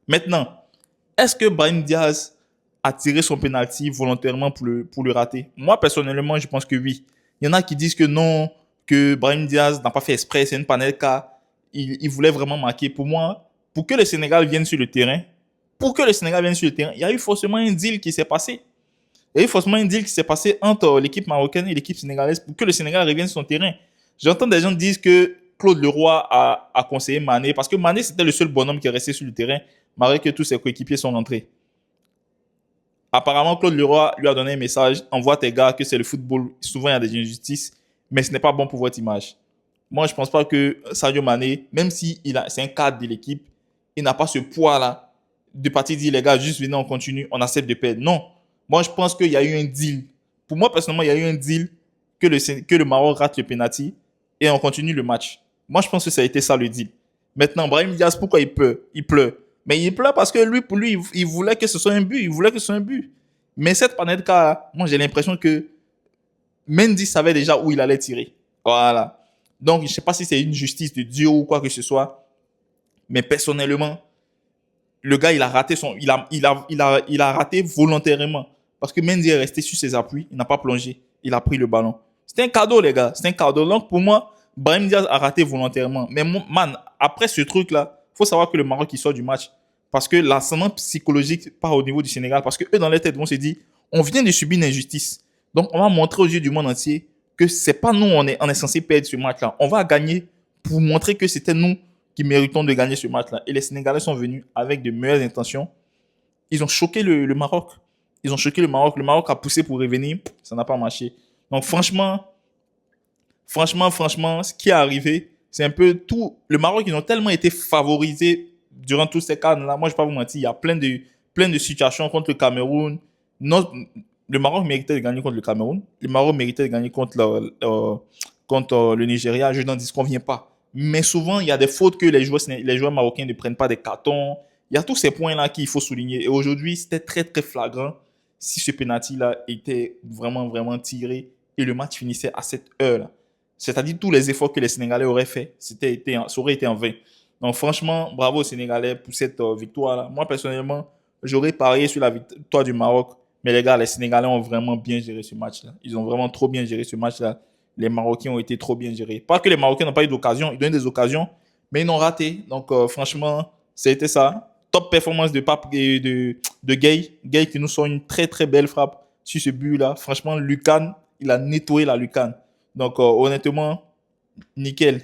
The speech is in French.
Maintenant, est-ce que Brahim Diaz a tiré son penalty volontairement pour le rater? Moi, personnellement, je pense que oui. Il y en a qui disent que non, que Brahim Diaz n'a pas fait exprès, c'est une panelka. Il voulait vraiment marquer. Pour moi, pour que le Sénégal vienne sur le terrain, il y a eu forcément un deal qui s'est passé. Il y a eu forcément un deal qui s'est passé entre l'équipe marocaine et l'équipe sénégalaise pour que le Sénégal revienne sur son terrain. J'entends des gens dire que Claude Leroy a conseillé Mané parce que Mané, c'était le seul bonhomme qui est resté sur le terrain malgré que tous ses coéquipiers sont rentrés. Apparemment, Claude Leroy lui a donné un message, envoie tes gars que c'est le football, souvent il y a des injustices, mais ce n'est pas bon pour votre image. Moi, je ne pense pas que Sadio Mané, même si c'est un cadre de l'équipe, il n'a pas ce poids-là de partir dire, les gars, juste venez, on continue, on accepte de perdre. Non. Moi, je pense qu'il y a eu un deal. Pour moi, personnellement, il y a eu un deal que le Maroc rate le penalty et on continue le match. Moi, je pense que ça a été ça le deal. Maintenant, Brahim Diaz, pourquoi il pleure? Il pleure. Mais il pleure parce que lui, pour lui, il voulait que ce soit un but. Il voulait que ce soit un but. Mais cette panenka, moi, j'ai l'impression que Mendy savait déjà où il allait tirer. Voilà. Donc, je ne sais pas si c'est une justice de Dieu ou quoi que ce soit. Mais personnellement, le gars, il a raté volontairement. Parce que Mendy est resté sur ses appuis. Il n'a pas plongé. Il a pris le ballon. C'était un cadeau, les gars. C'était un cadeau. Donc, pour moi, Brahim Diaz a raté volontairement. Mais, man, après ce truc-là, il faut savoir que le Maroc, il sort du match. Parce que l'ascendant psychologique part au niveau du Sénégal. Parce que eux, dans leur tête, vont se dire, on vient de subir une injustice. Donc, on va montrer aux yeux du monde entier que c'est pas nous, on est censé perdre ce match-là. On va gagner pour montrer que c'était nous qui méritons de gagner ce match-là. Et les Sénégalais sont venus avec de meilleures intentions. Ils ont choqué le Maroc. Ils ont choqué le Maroc. Le Maroc a poussé pour revenir. Ça n'a pas marché. Donc, franchement, ce qui est arrivé, c'est un peu tout. Le Maroc, ils ont tellement été favorisés durant tous ces cadres-là. Moi, je ne vais pas vous mentir, il y a plein de situations contre le Cameroun. Le Maroc méritait de gagner contre le Cameroun. Le Maroc méritait de gagner contre le Nigeria. Je n'en disconviens pas. Mais souvent, il y a des fautes que les joueurs marocains ne prennent pas des cartons. Il y a tous ces points-là qu'il faut souligner. Et aujourd'hui, c'était très, très flagrant si ce penalty-là était vraiment, vraiment tiré et le match finissait à cette heure-là. C'est-à-dire tous les efforts que les Sénégalais auraient fait, ça aurait été en vain. Donc franchement, bravo aux Sénégalais pour cette victoire-là. Moi, personnellement, j'aurais parié sur la victoire du Maroc. Mais les gars, les Sénégalais ont vraiment bien géré ce match-là. Ils ont vraiment trop bien géré ce match-là. Les Marocains ont été trop bien gérés. Pas que les Marocains n'ont pas eu d'occasion, ils ont eu des occasions, mais ils ont raté. Donc franchement, c'était ça. Top performance de Pape et de Gay. Gay qui nous sort une très très belle frappe sur ce but-là. Franchement, Lucan, il a nettoyé la Lucan. Donc honnêtement, nickel.